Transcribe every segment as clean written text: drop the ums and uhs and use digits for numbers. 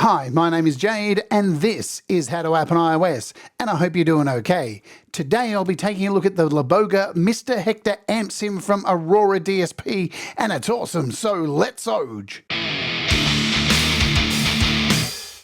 Hi, my name is Jade, and this is How to App on iOS, and I hope you're doing okay. Today I'll be taking a look at the Laboga Mr. Hector Amp Sim from Aurora DSP, and it's awesome, so let's oge!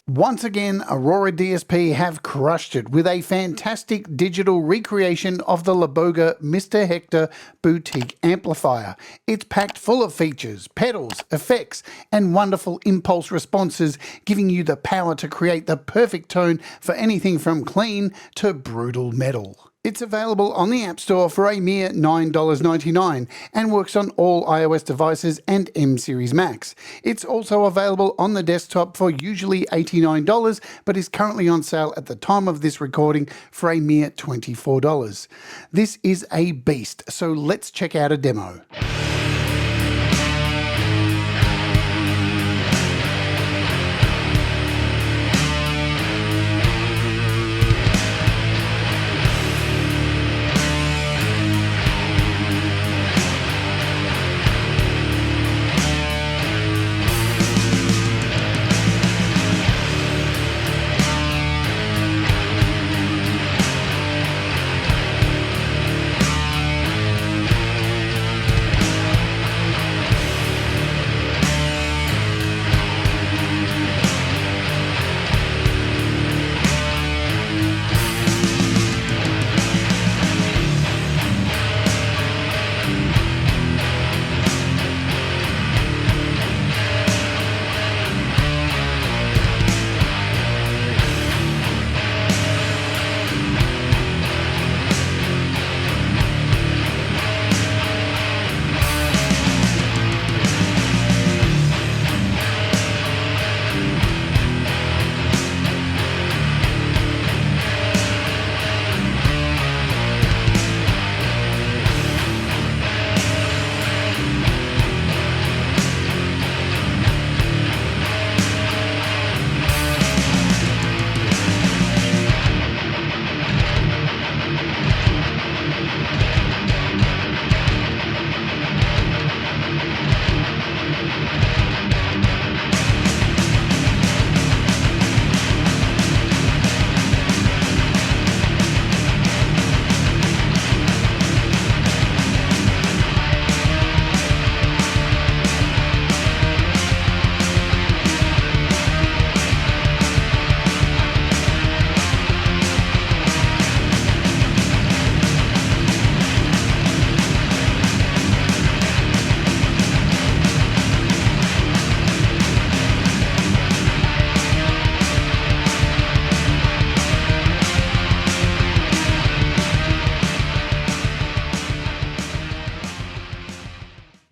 Once again, Aurora DSP have crushed it with a fantastic digital recreation of the Laboga Mr. Hector Boutique Amplifier. It's packed full of features, pedals, effects, and wonderful impulse responses, giving you the power to create the perfect tone for anything from clean to brutal metal. It's available on the App Store for a mere $9.99 and works on all iOS devices and M Series Macs. It's also available on the desktop for usually $89, but is currently on sale at the time of this recording for a mere $24. This is a beast, so let's check out a demo.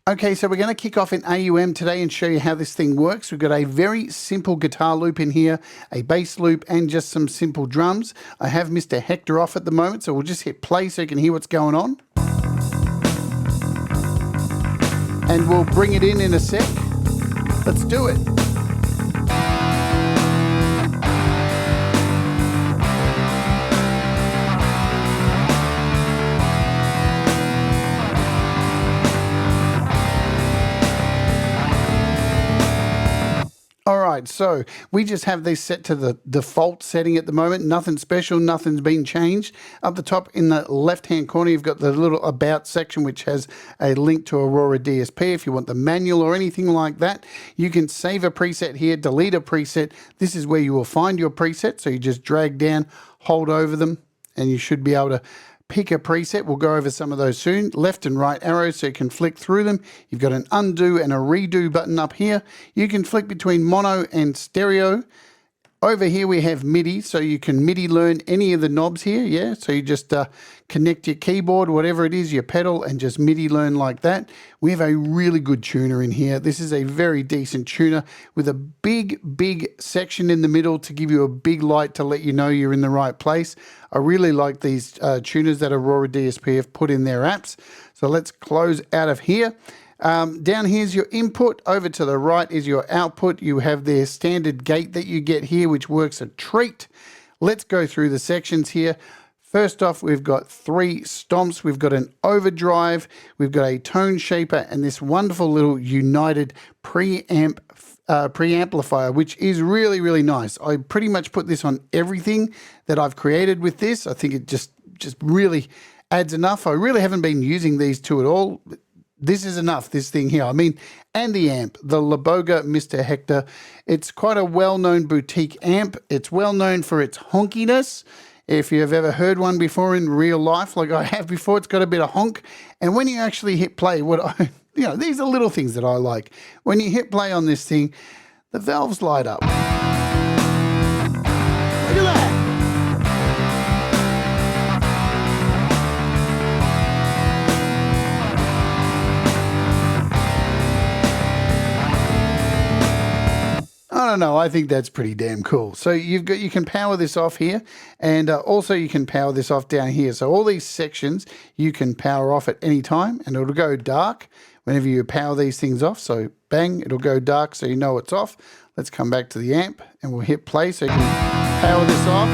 Okay, so we're going to kick off in AUM today and show you how this thing works. We've got a very simple guitar loop in here, a bass loop, and just some simple drums. I have Mr. Hector off at the moment, so we'll just hit play so you can hear what's going on. And we'll bring it in a sec. Let's do it. Alright, so we just have these set to the default setting at the moment. Nothing special, nothing's been changed. Up the top in the left-hand corner, you've got the little About section, which has a link to Aurora DSP. If you want the manual or anything like that, you can save a preset here, delete a preset. This is where you will find your preset. So you just drag down, hold over them, and you should be able to pick a preset. We'll go over some of those soon. Left and right arrows so you can flick through them. You've got an undo and a redo button up here. You can flick between mono and stereo. Over here we have MIDI, so you can MIDI learn any of the knobs here, yeah? So you just connect your keyboard, whatever it is, your pedal, and just MIDI learn like that. We have a really good tuner in here. This is a very decent tuner with a big section in the middle to give you a big light to let you know you're in the right place. I really like these tuners that Aurora DSP have put in their apps. So let's close out of here. Down here's your input. Over to the right is your output. You have their standard gate that you get here, which works a treat. Let's go through the sections here. First off, we've got 3 stomps. We've got an overdrive, we've got a tone shaper, and this wonderful little united preamplifier, which is really, really nice. I pretty much put this on everything that I've created with this. I think it just really adds enough. I really haven't been using these two at all. This is enough, this thing here. I mean, and the amp, the Laboga Mr. Hector. It's quite a well-known boutique amp. It's well-known for its honkiness. If you've ever heard one before in real life, like I have before, it's got a bit of honk. And when you actually hit play, these are little things that I like. When you hit play on this thing, the valves light up. Look at that. I don't know. I think that's pretty damn cool. So you can power this off here, and also you can power this off down here. So all these sections you can power off at any time, and it'll go dark whenever you power these things off. So bang, it'll go dark, so you know it's off. Let's come back to the amp, and we'll hit play so you can power this off.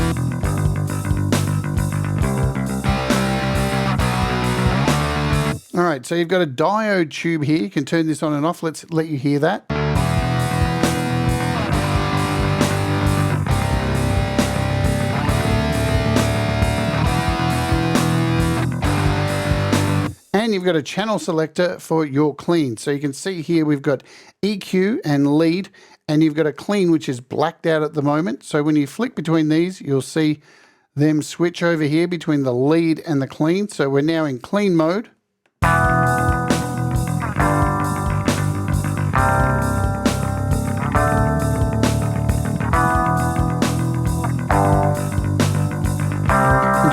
All right, so you've got a diode tube here. You can turn this on and off. Let's let you hear that. And you've got a channel selector for your clean. So you can see here we've got EQ and lead, and you've got a clean which is blacked out at the moment. So when you flick between these, you'll see them switch over here between the lead and the clean. So we're now in clean mode. And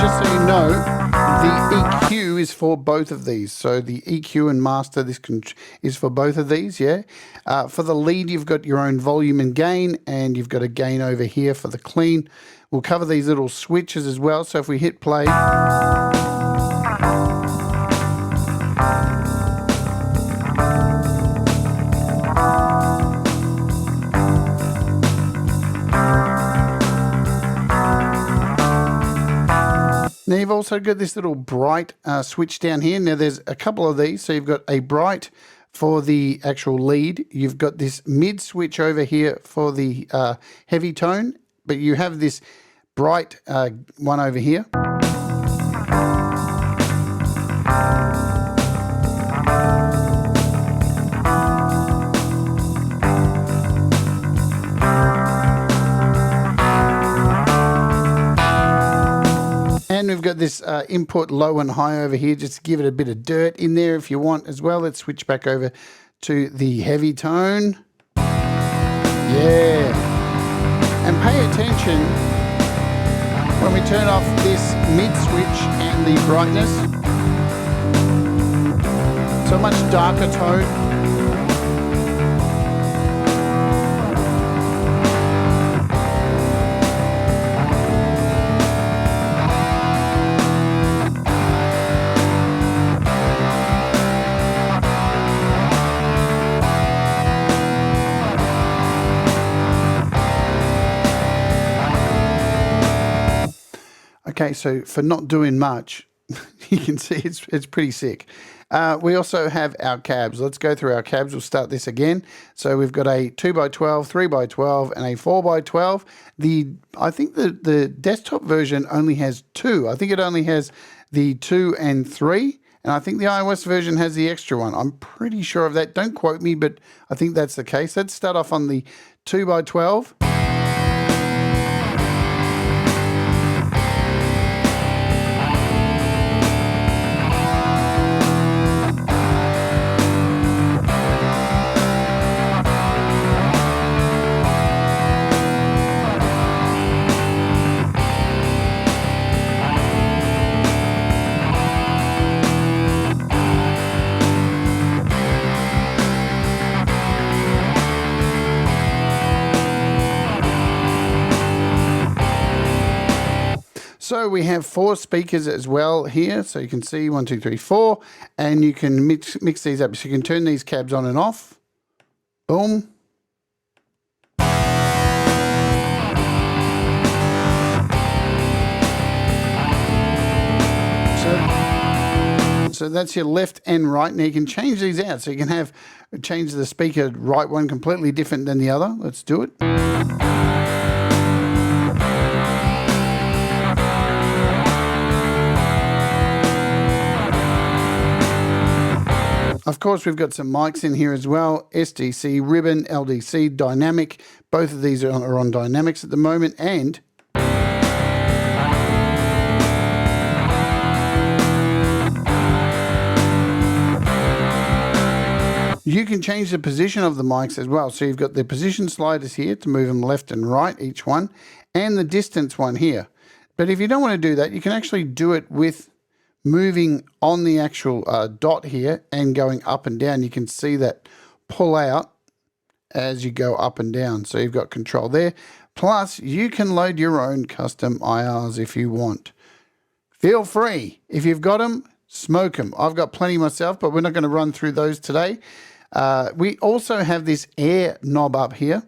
just so you know, the EQ is for both of these. So the EQ and master, this is for both of these, yeah. For the lead, you've got your own volume and gain, and you've got a gain over here for the clean. We'll cover these little switches as well. So if we hit play, now you've also got this little bright switch down here. Now there's a couple of these. So you've got a bright for the actual lead. You've got this mid switch over here for the heavy tone, but you have this bright one over here. And we've got this input low and high over here, just to give it a bit of dirt in there if you want as well. Let's switch back over to the heavy tone. Yeah. And pay attention when we turn off this mid switch and the brightness. So much darker tone. Okay, so for not doing much, you can see it's pretty sick. We also have our cabs. Let's go through our cabs. We'll start this again. So we've got a 2x12, 3x12, and a 4x12. I think the desktop version only has 2. I think it only has the 2 and 3. And I think the iOS version has the extra one. I'm pretty sure of that. Don't quote me, but I think that's the case. Let's start off on the 2x12. So we have 4 speakers as well here. So you can see 1, 2, 3, 4, and you can mix these up. So you can turn these cabs on and off. Boom. So that's your left and right. Now you can change these out. So you can change the speaker right one completely different than the other. Let's do it. Of course, we've got some mics in here as well. SDC, ribbon, LDC, dynamic. Both of these are on dynamics at the moment. And you can change the position of the mics as well. So you've got the position sliders here to move them left and right, each one, and the distance one here. But if you don't want to do that, you can actually do it with moving on the actual dot here and going up and down. You can see that pull out as you go up and down. So you've got control there. Plus, you can load your own custom IRs if you want. Feel free. If you've got them, smoke them. I've got plenty myself, but we're not going to run through those today. We also have this air knob up here.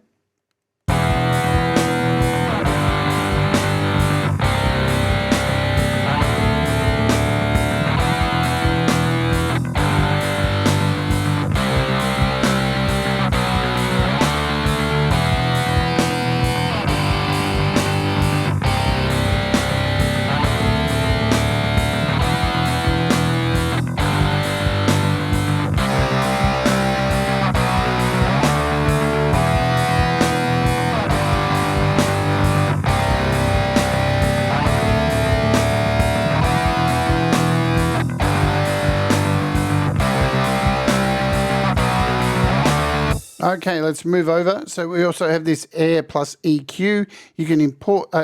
Okay, let's move over. So we also have this Air plus EQ. You can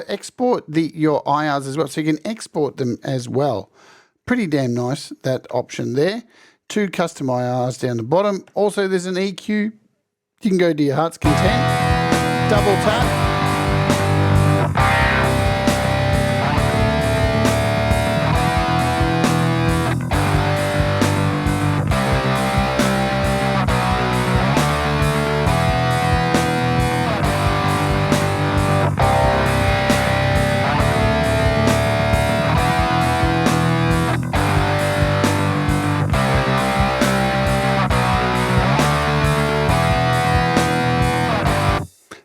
export your IRs as well. So you can export them as well. Pretty damn nice, that option there. 2 custom IRs down the bottom. Also, there's an EQ. You can go to your heart's content. Double tap.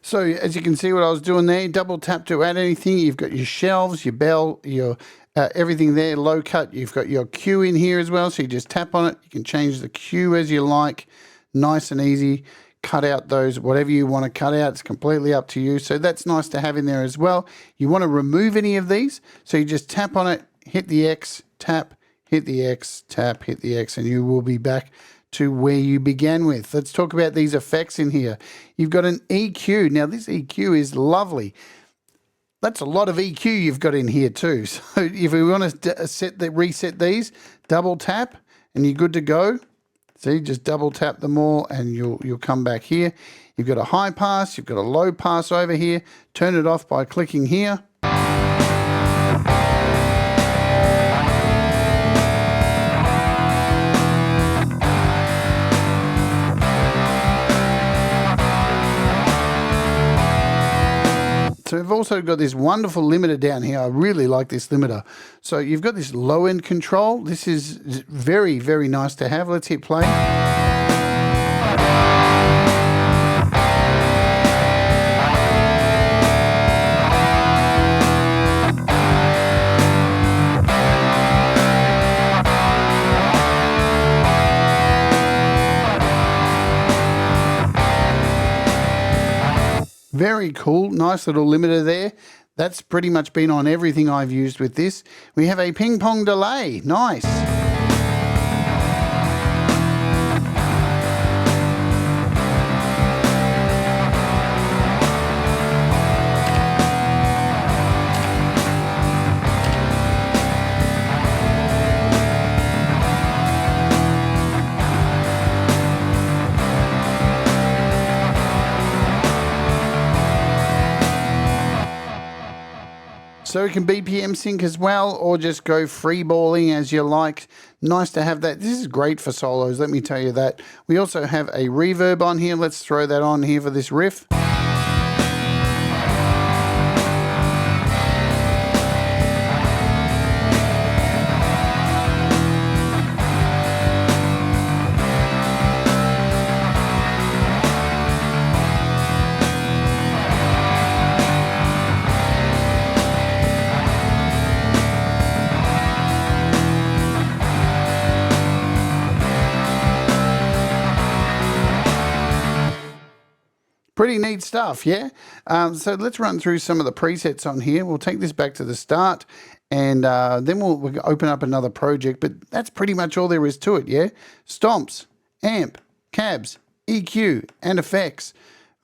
So as you can see what I was doing there, double tap to add anything. You've got your shelves, your bell, your everything there, low cut. You've got your Q in here as well. So you just tap on it. You can change the Q as you like. Nice and easy. Cut out those, whatever you want to cut out. It's completely up to you. So that's nice to have in there as well. You want to remove any of these. So you just tap on it, hit the X, tap, hit the X, tap, hit the X, and you will be back to where you began with. Let's talk about these effects in here. You've got an EQ. Now this EQ is lovely. That's a lot of EQ you've got in here too. So if we want to reset these, double tap and you're good to go. See, just double tap them all and you'll come back here. You've got a high pass, you've got a low pass over here. Turn it off by clicking here. So we've also got this wonderful limiter down here. I really like this limiter. So you've got this low end control. This is very, very nice to have. Let's hit play. Very cool, nice little limiter there. That's pretty much been on everything I've used with this. We have a ping pong delay, nice. So it can BPM sync as well, or just go freeballing as you like. Nice to have that. This is great for solos, let me tell you that. We also have a reverb on here. Let's throw that on here for this riff. Pretty neat stuff, yeah? So let's run through some of the presets on here. We'll take this back to the start, and then we'll open up another project, but that's pretty much all there is to it, yeah? Stomps, amp, cabs, EQ, and effects.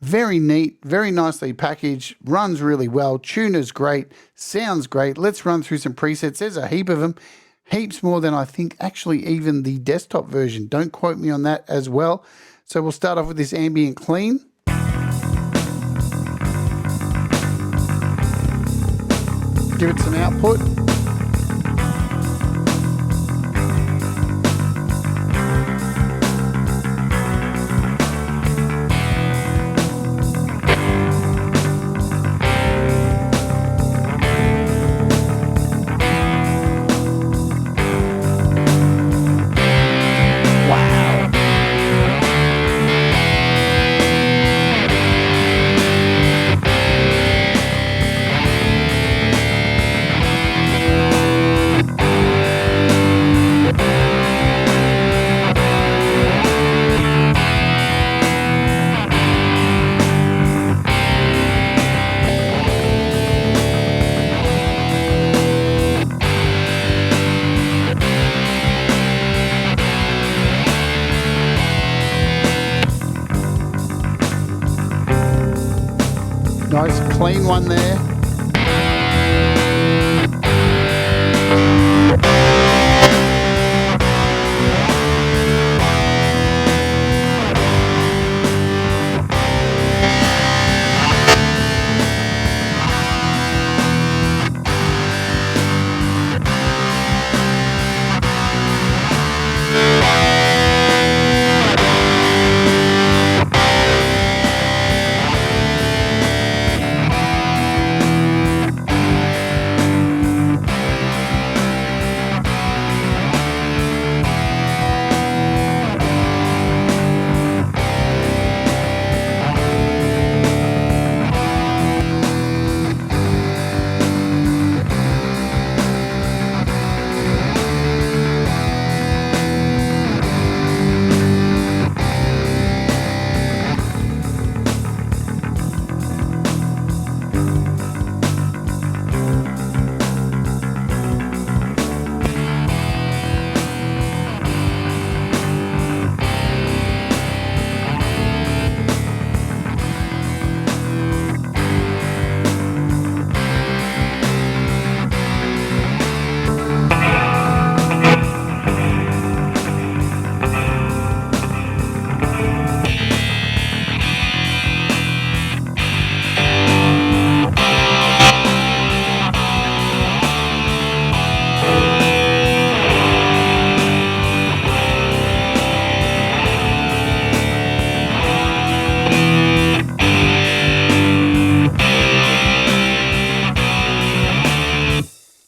Very neat, very nicely packaged, runs really well, tuner's great, sounds great. Let's run through some presets. There's a heap of them, heaps more than I think actually even the desktop version. Don't quote me on that as well. So we'll start off with this ambient clean. Give it some output. Nice clean one there.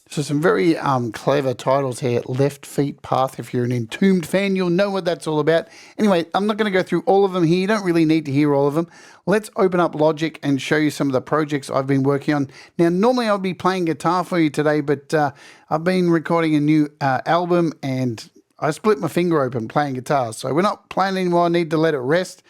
So some very clever titles here. Left Feet Path. If you're an Entombed fan, you'll know what that's all about. Anyway, I'm not going to go through all of them here. You don't really need to hear all of them. Let's open up Logic and show you some of the projects I've been working on. Now, normally I'll be playing guitar for you today, but I've been recording a new album and I split my finger open playing guitar. So we're not playing anymore. I need to let it rest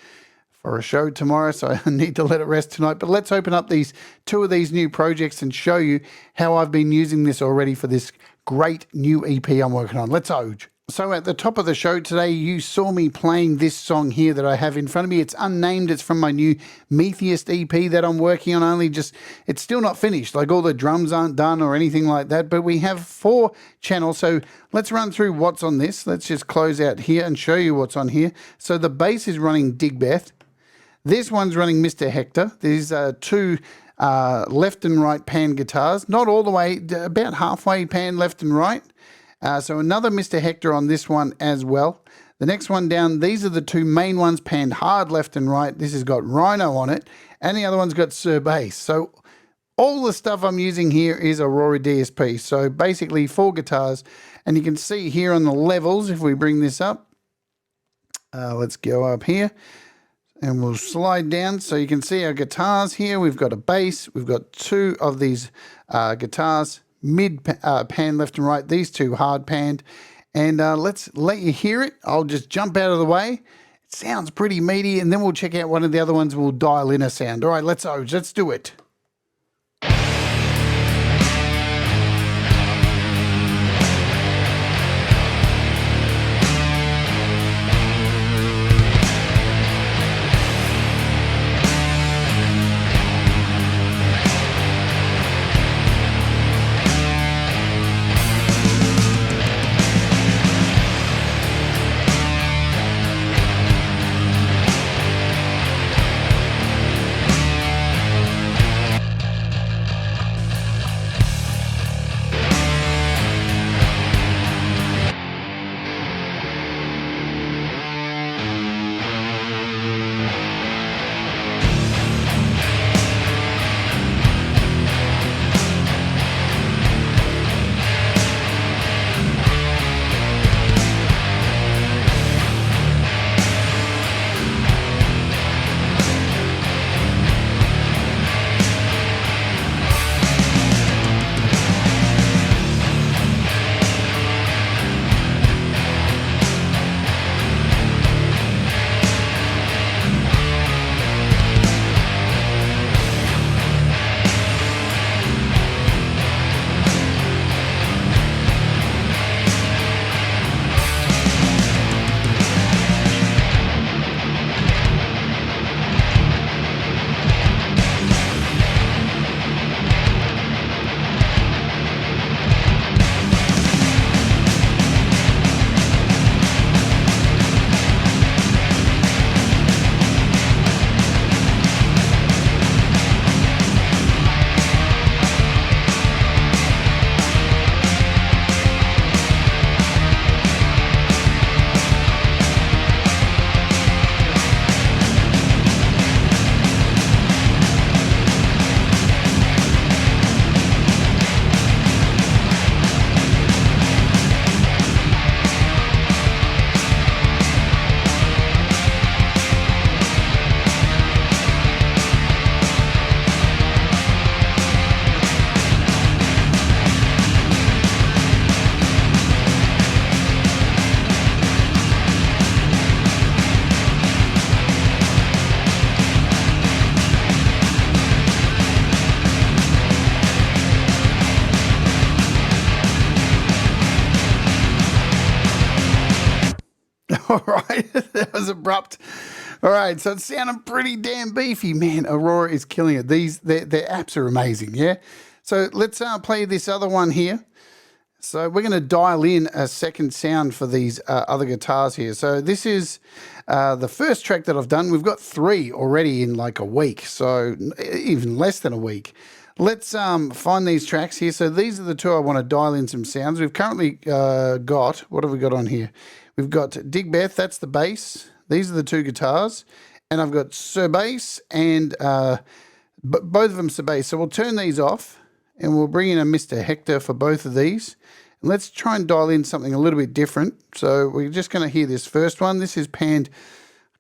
for a show tomorrow, so I need to let it rest tonight. But let's open up these two of these new projects and show you how I've been using this already for this great new EP I'm working on. Let's oge. So at the top of the show today, you saw me playing this song here that I have in front of me. It's unnamed. It's from my new Metheist EP that I'm working on. It's still not finished. Like all the drums aren't done or anything like that. But we have 4 channels. So let's run through what's on this. Let's just close out here and show you what's on here. So the bass is running Digbeth. This one's running Mr. Hector. These are 2 left and right pan guitars. Not all the way, about halfway pan left and right. So another Mr. Hector on this one as well. The next one down, these are the 2 main ones panned hard left and right. This has got Rhino on it, and the other one's got Sir Bass. So all the stuff I'm using here is Aurora DSP. So basically 4 guitars, and you can see here on the levels, if we bring this up, let's go up here. And we'll slide down so you can see our guitars here. We've got a bass. We've got 2 of these guitars, mid pan left and right. These 2 hard panned. And let's let you hear it. I'll just jump out of the way. It sounds pretty meaty, and then we'll check out one of the other ones. We'll dial in a sound. All right, let's do it. All right, that was abrupt. All right, so it's sounding pretty damn beefy, man. Aurora is killing it. Their apps are amazing, yeah. So let's play this other one here. So we're going to dial in a second sound for these other guitars here. So this is the first track that I've done. We've got 3 already in like a week, so even less than a week. Let's find these tracks here. So these are the 2 I want to dial in some sounds. We've currently got, what have we got on here? We've got Digbeth, that's the bass. These are the 2 guitars. And I've got Sir Bass and both of them Sir Bass. So we'll turn these off and we'll bring in a Mr. Hector for both of these. And let's try and dial in something a little bit different. So we're just going to hear this first one. This is panned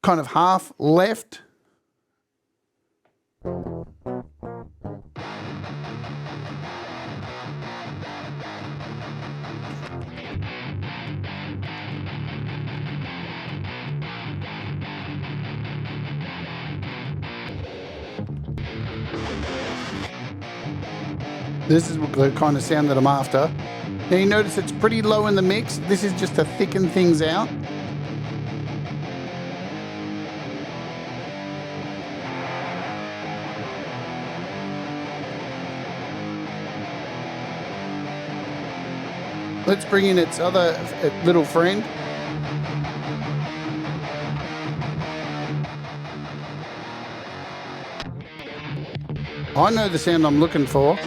kind of half left. This is the kind of sound that I'm after. Now you notice it's pretty low in the mix. This is just to thicken things out. Let's bring in its other little friend. I know the sound I'm looking for.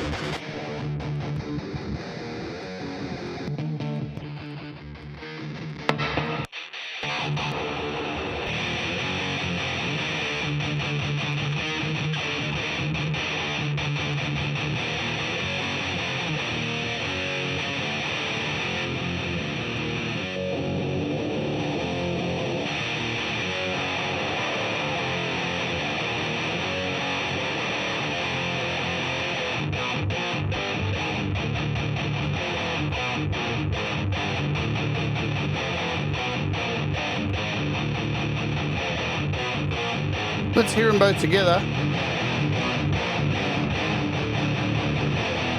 Let's hear them both together.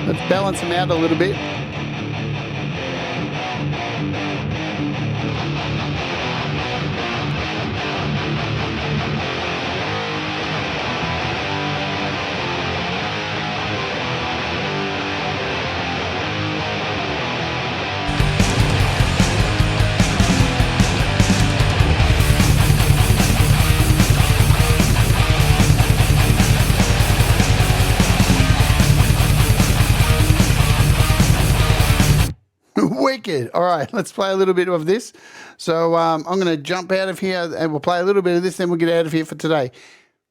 Let's balance them out a little bit. Wicked. All right, let's play a little bit of this. So I'm going to jump out of here and we'll play a little bit of this, then we'll get out of here for today.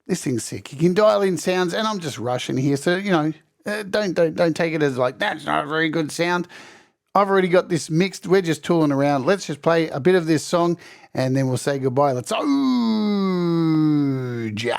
This thing's sick. You can dial in sounds, and I'm just rushing here, so you know, don't take it as like that's not a very good sound. I've already got this mixed. We're just tooling around. Let's just play a bit of this song, and then we'll say goodbye. Let's ja.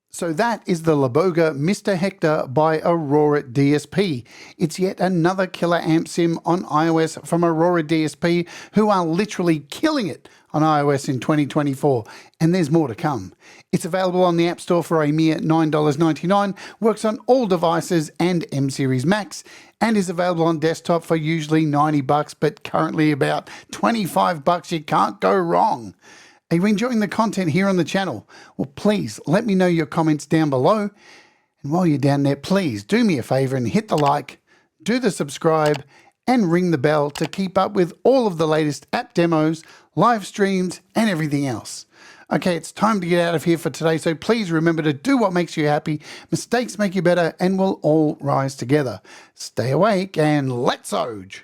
So that is the Laboga Mr. Hector by Aurora DSP. It's yet another killer amp sim on iOS from Aurora DSP, who are literally killing it on iOS in 2024, and there's more to come. It's available on the App Store for a mere $9.99, works on all devices and M-Series Macs, and is available on desktop for usually $90, but currently about $25. You can't go wrong. Are you enjoying the content here on the channel? Well, please let me know your comments down below. And while you're down there, please do me a favor and hit the like, do the subscribe, and ring the bell to keep up with all of the latest app demos, live streams, and everything else. Okay, it's time to get out of here for today, so please remember to do what makes you happy. Mistakes make you better, and we'll all rise together. Stay awake and let's Oj!